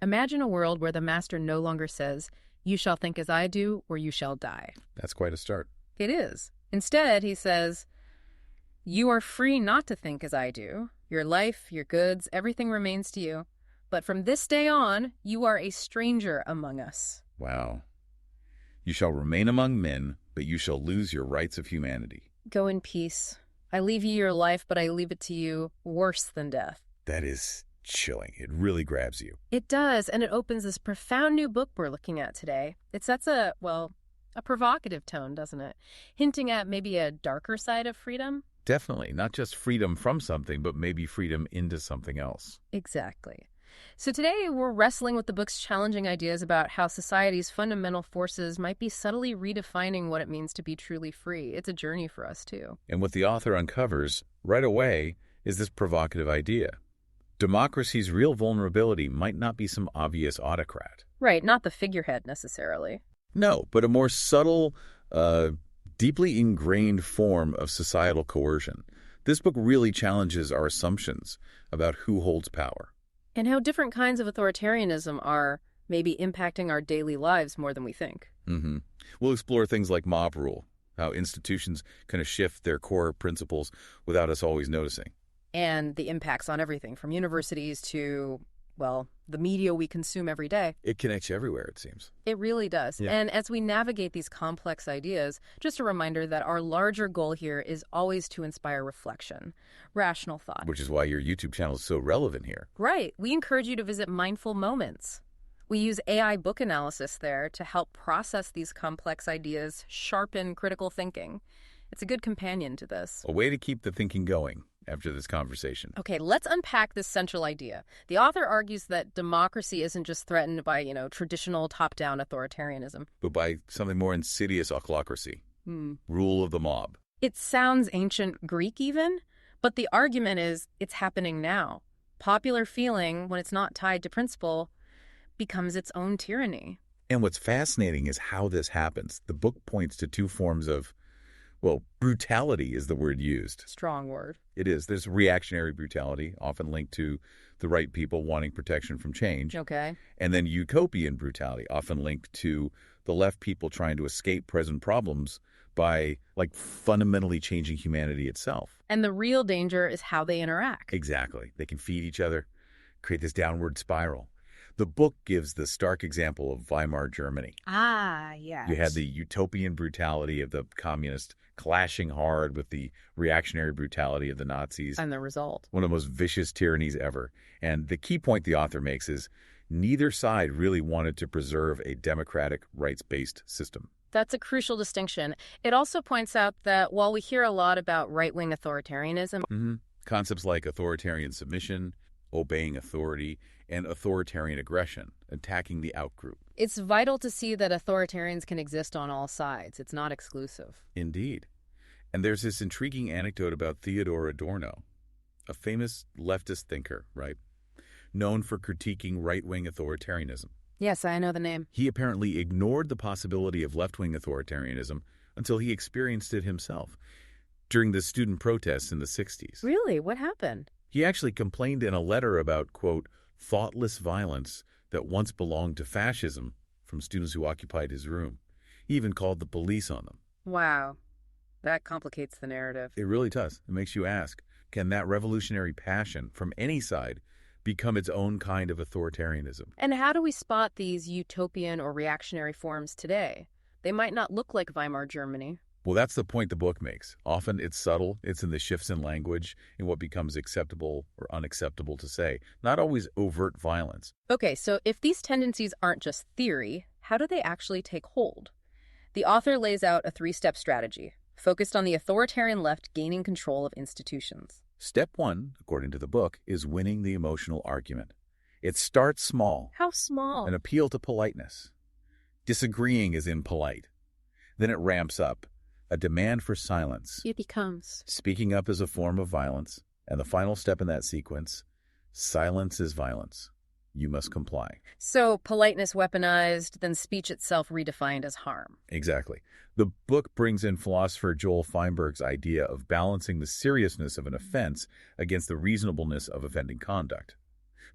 Imagine a world where the master no longer says, "You shall think as I do, or you shall die." That's quite a start. It is. Instead, he says, "You are free not to think as I do. Your life, your goods, everything remains to you. But from this day on, you are a stranger among us." Wow. You shall remain among men, but you shall lose your rights of humanity. Go in peace. I leave you your life, but I leave it to you worse than death. That is chilling. It really grabs you. It does, and it opens this profound new book we're looking at today. It sets a provocative tone, doesn't it? Hinting at maybe a darker side of freedom. Definitely. Not just freedom from something, but maybe freedom into something else. Exactly. So today we're wrestling with the book's challenging ideas about how society's fundamental forces might be subtly redefining what it means to be truly free. It's a journey for us, too. And what the author uncovers right away is this provocative idea. Democracy's real vulnerability might not be some obvious autocrat. Right, not the figurehead necessarily. No, but a more subtle, deeply ingrained form of societal coercion. This book really challenges our assumptions about who holds power. And how different kinds of authoritarianism are maybe impacting our daily lives more than we think. We'll explore things like mob rule, how institutions kind of shift their core principles without us always noticing. And the impacts on everything from universities to, well, the media we consume every day. It connects everywhere, it seems. It really does. Yeah. And as we navigate these complex ideas, just a reminder that our larger goal here is always to inspire reflection, rational thought. Which is why your YouTube channel is so relevant here. Right. We encourage you to visit Mindful Moments. We use AI book analysis there to help process these complex ideas, sharpen critical thinking. It's a good companion to this. A way to keep the thinking going after this conversation. Okay, let's unpack this central idea. The author argues that democracy isn't just threatened by, traditional top-down authoritarianism. But by something more insidious autocracy. Rule of the mob. It sounds ancient Greek even, but the argument is it's happening now. Popular feeling, when it's not tied to principle, becomes its own tyranny. And what's fascinating is how this happens. The book points to two forms of, brutality is the word used. Strong word. It is. There's reactionary brutality, often linked to the right people wanting protection from change. Okay. And then utopian brutality, often linked to the left people trying to escape present problems by, fundamentally changing humanity itself. And the real danger is how they interact. Exactly. They can feed each other, create this downward spiral. The book gives the stark example of Weimar Germany. Ah, yes. You had the utopian brutality of the communists clashing hard with the reactionary brutality of the Nazis. And the result. One of the most vicious tyrannies ever. And the key point the author makes is neither side really wanted to preserve a democratic, rights-based system. That's a crucial distinction. It also points out that while we hear a lot about right-wing authoritarianism, concepts like authoritarian submission, obeying authority, and authoritarian aggression, attacking the outgroup. It's vital to see that authoritarians can exist on all sides. It's not exclusive. Indeed. And there's this intriguing anecdote about Theodor Adorno, a famous leftist thinker, right? Known for critiquing right-wing authoritarianism. Yes, I know the name. He apparently ignored the possibility of left-wing authoritarianism until he experienced it himself during the student protests in the 60s. Really? What happened? He actually complained in a letter about, quote, thoughtless violence that once belonged to fascism from students who occupied his room. He even called the police on them. Wow. That complicates the narrative. It really does. It makes you ask, can that revolutionary passion from any side become its own kind of authoritarianism? And how do we spot these utopian or reactionary forms today? They might not look like Weimar Germany. Well, that's the point the book makes. Often it's subtle. It's in the shifts in language, in what becomes acceptable or unacceptable to say. Not always overt violence. Okay, so if these tendencies aren't just theory, how do they actually take hold? The author lays out a 3-step strategy, focused on the authoritarian left gaining control of institutions. Step 1, according to the book, is winning the emotional argument. It starts small. How small? An appeal to politeness. Disagreeing is impolite. Then it ramps up. A demand for silence. It becomes. Speaking up is a form of violence. And the final step in that sequence, silence is violence. You must comply. So politeness weaponized, then speech itself redefined as harm. Exactly. The book brings in philosopher Joel Feinberg's idea of balancing the seriousness of an offense against the reasonableness of offending conduct.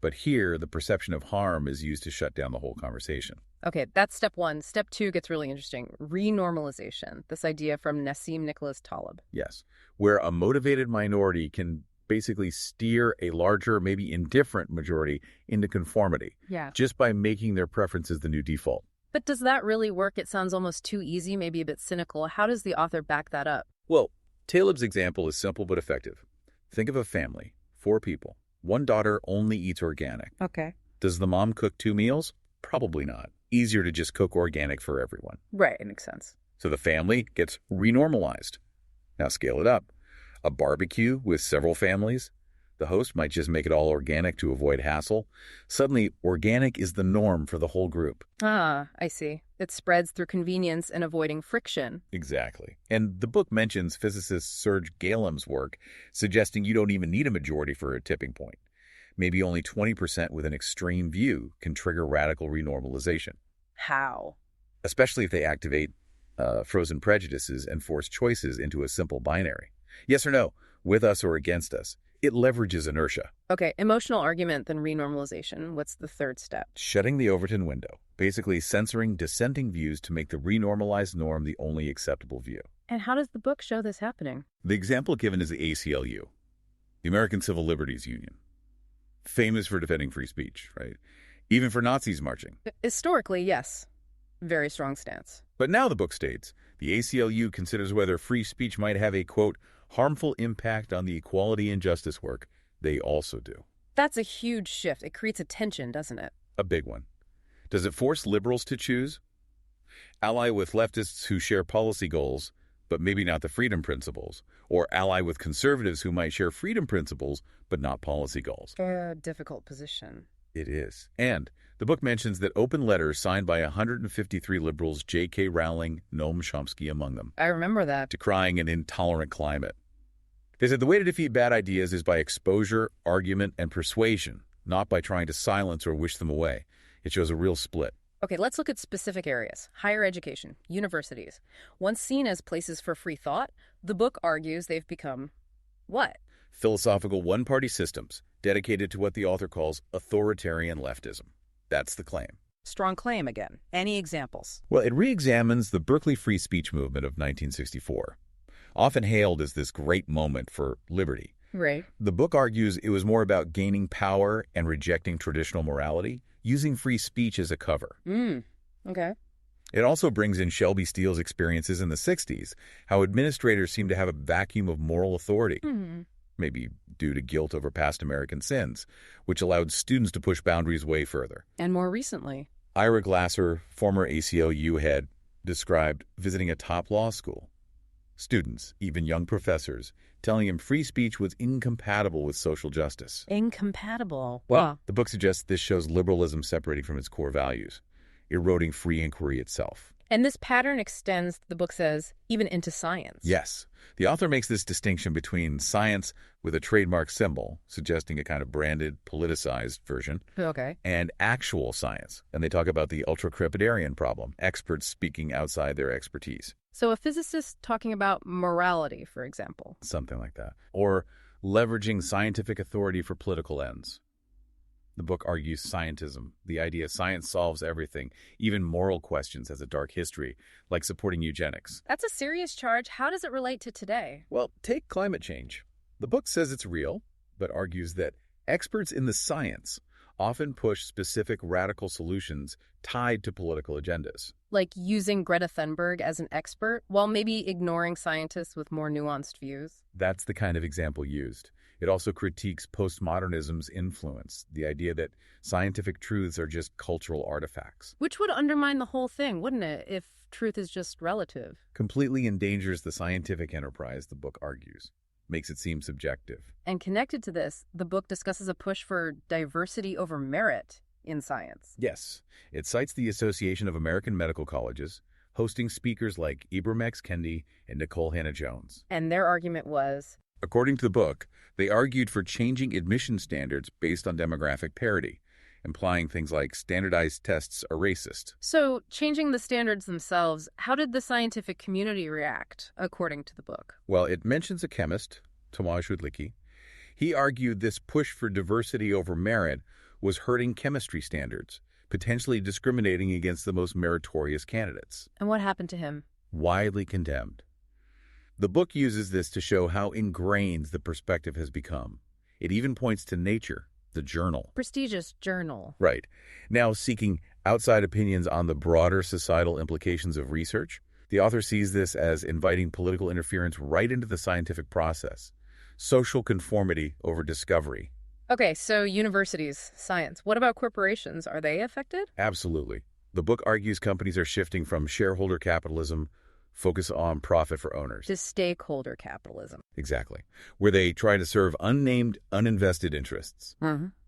But here, the perception of harm is used to shut down the whole conversation. Okay, that's step one. Step two gets really interesting. Renormalization, this idea from Nassim Nicholas Taleb. Yes, where a motivated minority can basically steer a larger, maybe indifferent majority into conformity, Yeah. just by making their preferences the new default. But does that really work? It sounds almost too easy, maybe a bit cynical. How does the author back that up? Well, Taleb's example is simple but effective. Think of a family, 4 people. One daughter only eats organic. Okay. Does the mom cook 2 meals? Probably not. Easier to just cook organic for everyone. Right, it makes sense. So the family gets renormalized. Now scale it up. A barbecue with several families. The host might just make it all organic to avoid hassle. Suddenly, organic is the norm for the whole group. Ah, I see. It spreads through convenience and avoiding friction. Exactly. And the book mentions physicist Serge Galem's work, suggesting you don't even need a majority for a tipping point. Maybe only 20% with an extreme view can trigger radical renormalization. How? Especially if they activate frozen prejudices and force choices into a simple binary. Yes or no, with us or against us. It leverages inertia. Okay, emotional argument, then renormalization. What's the third step? Shutting the Overton window, basically censoring dissenting views to make the renormalized norm the only acceptable view. And how does the book show this happening? The example given is the ACLU, the American Civil Liberties Union. Famous for defending free speech, right? Even for Nazis marching. Historically, yes. Very strong stance. But now the book states, the ACLU considers whether free speech might have a, quote, harmful impact on the equality and justice work they also do. That's a huge shift. It creates a tension, doesn't it? A big one. Does it force liberals to choose? Ally with leftists who share policy goals, but maybe not the freedom principles, or ally with conservatives who might share freedom principles, but not policy goals. A difficult position. It is. And the book mentions that open letters signed by 153 liberals, J.K. Rowling, Noam Chomsky among them, I remember that. decrying an intolerant climate. They said the way to defeat bad ideas is by exposure, argument, and persuasion, not by trying to silence or wish them away. It shows a real split. Okay, let's look at specific areas. Higher education, universities. Once seen as places for free thought, the book argues they've become what? Philosophical one-party systems dedicated to what the author calls authoritarian leftism. That's the claim. Strong claim again. Any examples? Well, it re-examines the Berkeley free speech movement of 1964, often hailed as this great moment for liberty. Right. The book argues it was more about gaining power and rejecting traditional morality, using free speech as a cover. Okay. It also brings in Shelby Steele's experiences in the 60s, how administrators seem to have a vacuum of moral authority, maybe due to guilt over past American sins, which allowed students to push boundaries way further. And more recently. Ira Glasser, former ACLU head, described visiting a top law school. Students, even young professors, telling him free speech was incompatible with social justice. Incompatible. Well, the book suggests this shows liberalism separating from its core values, eroding free inquiry itself. And this pattern extends, the book says, even into science. Yes. The author makes this distinction between science with a trademark symbol, suggesting a kind of branded, politicized version, Okay. and actual science. And they talk about the ultra-crepidarian problem, experts speaking outside their expertise. So a physicist talking about morality, for example. Something like that. Or leveraging scientific authority for political ends. The book argues scientism, the idea science solves everything, even moral questions has a dark history, like supporting eugenics. That's a serious charge. How does it relate to today? Well, take climate change. The book says it's real, but argues that experts in the science often push specific radical solutions tied to political agendas. Like using Greta Thunberg as an expert, while maybe ignoring scientists with more nuanced views? That's the kind of example used. It also critiques postmodernism's influence, the idea that scientific truths are just cultural artifacts. Which would undermine the whole thing, wouldn't it, if truth is just relative? Completely endangers the scientific enterprise, the book argues. Makes it seem subjective. And connected to this, the book discusses a push for diversity over merit in science. Yes, it cites the Association of American Medical Colleges, hosting speakers like Ibram X. Kendi and Nicole Hannah-Jones. And their argument was, according to the book, they argued for changing admission standards based on demographic parity, implying things like standardized tests are racist. So, changing the standards themselves, how did the scientific community react, according to the book? Well, it mentions a chemist, Tomasz Hudlicki. He argued this push for diversity over merit was hurting chemistry standards, potentially discriminating against the most meritorious candidates. And what happened to him? Widely condemned. The book uses this to show how ingrained the perspective has become. It even points to Nature, the journal. Prestigious journal. Right. Now seeking outside opinions on the broader societal implications of research, the author sees this as inviting political interference right into the scientific process. Social conformity over discovery. Okay, so universities, science. What about corporations? Are they affected? Absolutely. The book argues companies are shifting from shareholder capitalism, focus on profit for owners. To stakeholder capitalism. Exactly. Where they try to serve unnamed, uninvested interests,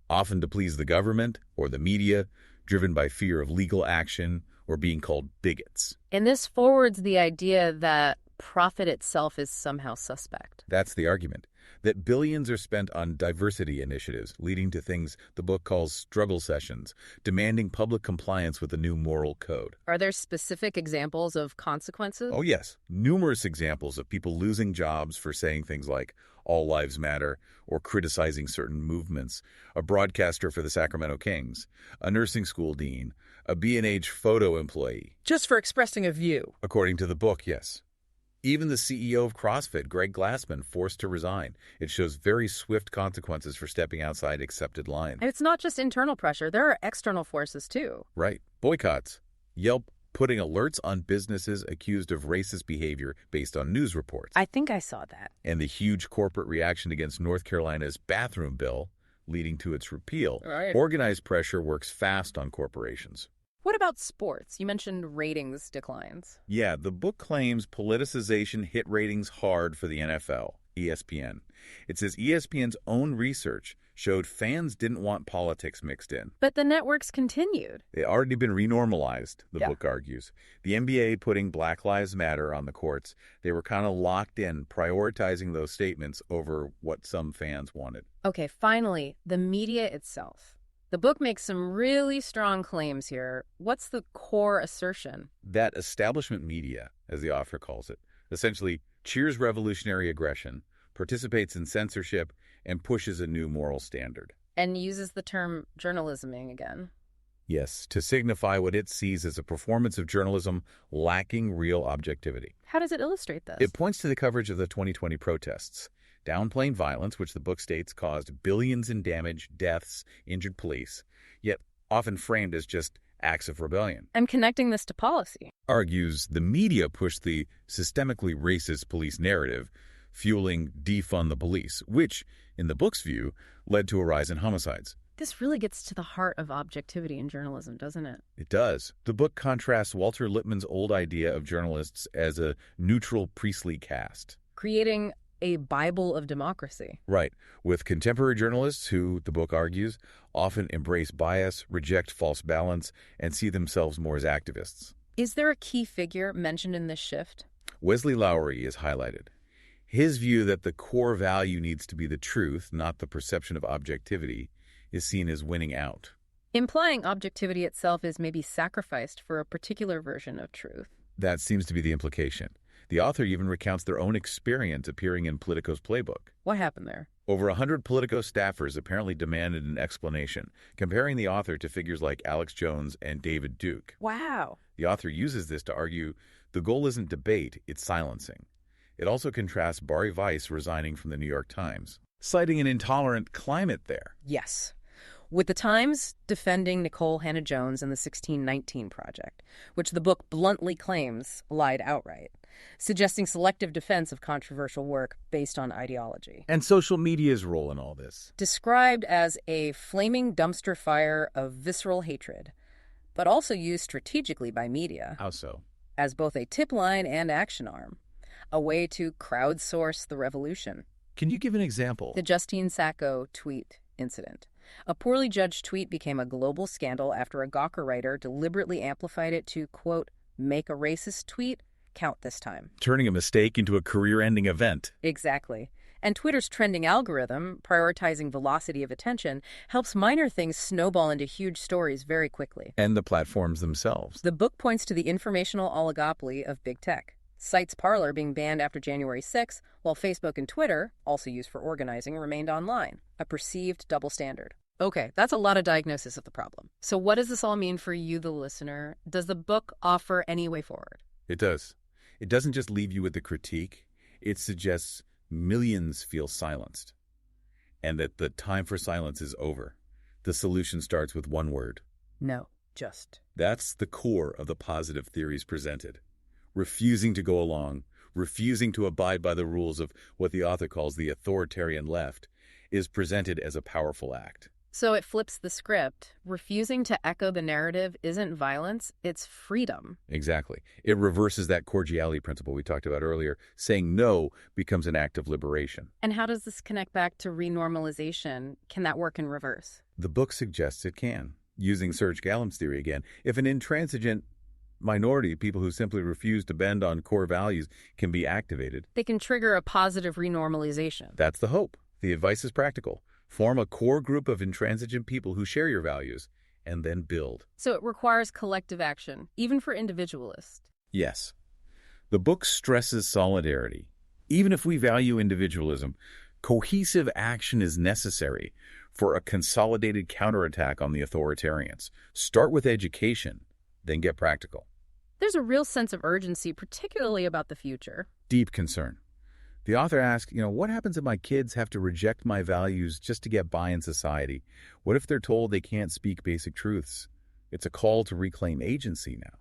often to please the government or the media, driven by fear of legal action or being called bigots. And this forwards the idea that profit itself is somehow suspect. That's the argument, that billions are spent on diversity initiatives, leading to things the book calls struggle sessions, demanding public compliance with a new moral code. Are there specific examples of consequences? Oh, yes. Numerous examples of people losing jobs for saying things like, all lives matter, or criticizing certain movements, a broadcaster for the Sacramento Kings, a nursing school dean, a B&H photo employee. Just for expressing a view. According to the book, yes. Even the CEO of CrossFit, Greg Glassman, forced to resign. It shows very swift consequences for stepping outside accepted lines. And it's not just internal pressure. There are external forces, too. Right. Boycotts. Yelp putting alerts on businesses accused of racist behavior based on news reports. I think I saw that. And the huge corporate reaction against North Carolina's bathroom bill, leading to its repeal. Right. Organized pressure works fast on corporations. What about sports? You mentioned ratings declines. Yeah, the book claims politicization hit ratings hard for the NFL, ESPN. It says ESPN's own research showed fans didn't want politics mixed in. But the networks continued. They already been renormalized, the book argues. The NBA putting Black Lives Matter on the courts, they were kind of locked in, prioritizing those statements over what some fans wanted. Okay, finally, the media itself. The book makes some really strong claims here. What's the core assertion? That establishment media, as the author calls it, essentially cheers revolutionary aggression, participates in censorship, and pushes a new moral standard. And uses the term journalisming again. Yes, to signify what it sees as a performance of journalism lacking real objectivity. How does it illustrate this? It points to the coverage of the 2020 protests, downplaying violence, which the book states caused billions in damage, deaths, injured police, yet often framed as just acts of rebellion. I'm connecting this to policy. Argues the media pushed the systemically racist police narrative, fueling defund the police, which, in the book's view, led to a rise in homicides. This really gets to the heart of objectivity in journalism, doesn't it? It does. The book contrasts Walter Lippmann's old idea of journalists as a neutral priestly caste, creating a Bible of democracy. Right, with contemporary journalists who, the book argues, often embrace bias, reject false balance, and see themselves more as activists. Is there a key figure mentioned in this shift? Wesley Lowery is highlighted. His view that the core value needs to be the truth, not the perception of objectivity, is seen as winning out. Implying objectivity itself is maybe sacrificed for a particular version of truth. That seems to be the implication. The author even recounts their own experience appearing in Politico's playbook. What happened there? Over 100 Politico staffers apparently demanded an explanation, comparing the author to figures like Alex Jones and David Duke. Wow. The author uses this to argue the goal isn't debate, it's silencing. It also contrasts Bari Weiss resigning from the New York Times, citing an intolerant climate there. Yes. With the Times defending Nikole Hannah-Jones and the 1619 Project, which the book bluntly claims lied outright, suggesting selective defense of controversial work based on ideology. And social media's role in all this. Described as a flaming dumpster fire of visceral hatred, but also used strategically by media. How so? As both a tip line and action arm, a way to crowdsource the revolution. Can you give an example? The Justine Sacco tweet incident. A poorly judged tweet became a global scandal after a Gawker writer deliberately amplified it to, quote, make a racist tweet count this time. Turning a mistake into a career-ending event. Exactly. And Twitter's trending algorithm, prioritizing velocity of attention, helps minor things snowball into huge stories very quickly. And the platforms themselves. The book points to the informational oligopoly of big tech. Sites Parler being banned after January 6, while Facebook and Twitter, also used for organizing, remained online. A perceived double standard. Okay, that's a lot of diagnosis of the problem. So what does this all mean for you, the listener? Does the book offer any way forward? It does. It doesn't just leave you with the critique. It suggests millions feel silenced and that the time for silence is over. The solution starts with one word. No, just. That's the core of the positive theories presented. Refusing to go along, refusing to abide by the rules of what the author calls the authoritarian left, is presented as a powerful act. So it flips the script. Refusing to echo the narrative isn't violence, it's freedom. Exactly. It reverses that cordiality principle we talked about earlier. Saying no becomes an act of liberation. And how does this connect back to renormalization? Can that work in reverse? The book suggests it can. Using Serge Gallim's theory again, if an intransigent minority, people who simply refuse to bend on core values, can be activated, They can trigger a positive renormalization. that's the hope. The advice is practical. Form a core group of intransigent people who share your values, and then build. So it requires collective action, even for individualists. Yes. The book stresses solidarity. Even if we value individualism, cohesive action is necessary for a consolidated counterattack on the authoritarians. Start with education, then get practical. There's a real sense of urgency, particularly about the future. Deep concern. The author asks, what happens if my kids have to reject my values just to get by in society? What if they're told they can't speak basic truths? It's a call to reclaim agency now.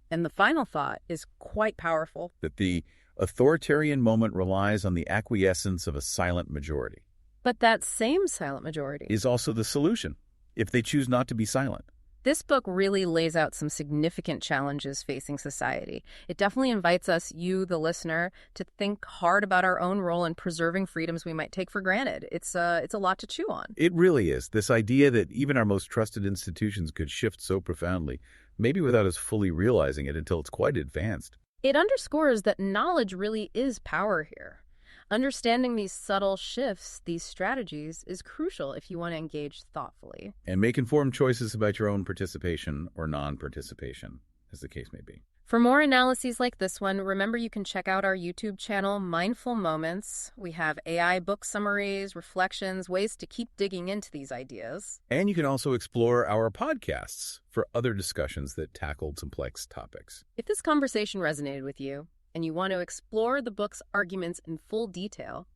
And the final thought is quite powerful. That the authoritarian moment relies on the acquiescence of a silent majority. But that same silent majority Is also the solution, if they choose not to be silent. This book really lays out some significant challenges facing society. It definitely invites us, you, the listener, to think hard about our own role in preserving freedoms we might take for granted. It's a lot to chew on. It really is. This idea that even our most trusted institutions could shift so profoundly, maybe without us fully realizing it until it's quite advanced. It underscores that knowledge really is power here. Understanding these subtle shifts, these strategies, is crucial if you want to engage thoughtfully. And make informed choices about your own participation or non-participation, as the case may be. For more analyses like this one, remember you can check out our YouTube channel, Mindful Moments. We have AI book summaries, reflections, ways to keep digging into these ideas. And you can also explore our podcasts for other discussions that tackle complex topics. If this conversation resonated with you, and you want to explore the book's arguments in full detail,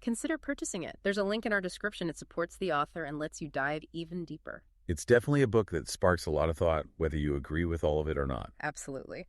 consider purchasing it. There's a link in our description. It supports the author and lets you dive even deeper. It's definitely a book that sparks a lot of thought, whether you agree with all of it or not. Absolutely.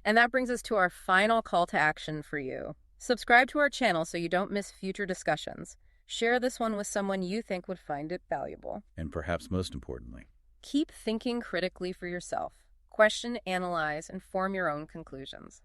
And that brings us to our final call to action for you. Subscribe to our channel so you don't miss future discussions. Share this one with someone you think would find it valuable. And perhaps most importantly, keep thinking critically for yourself. Question, analyze, and form your own conclusions.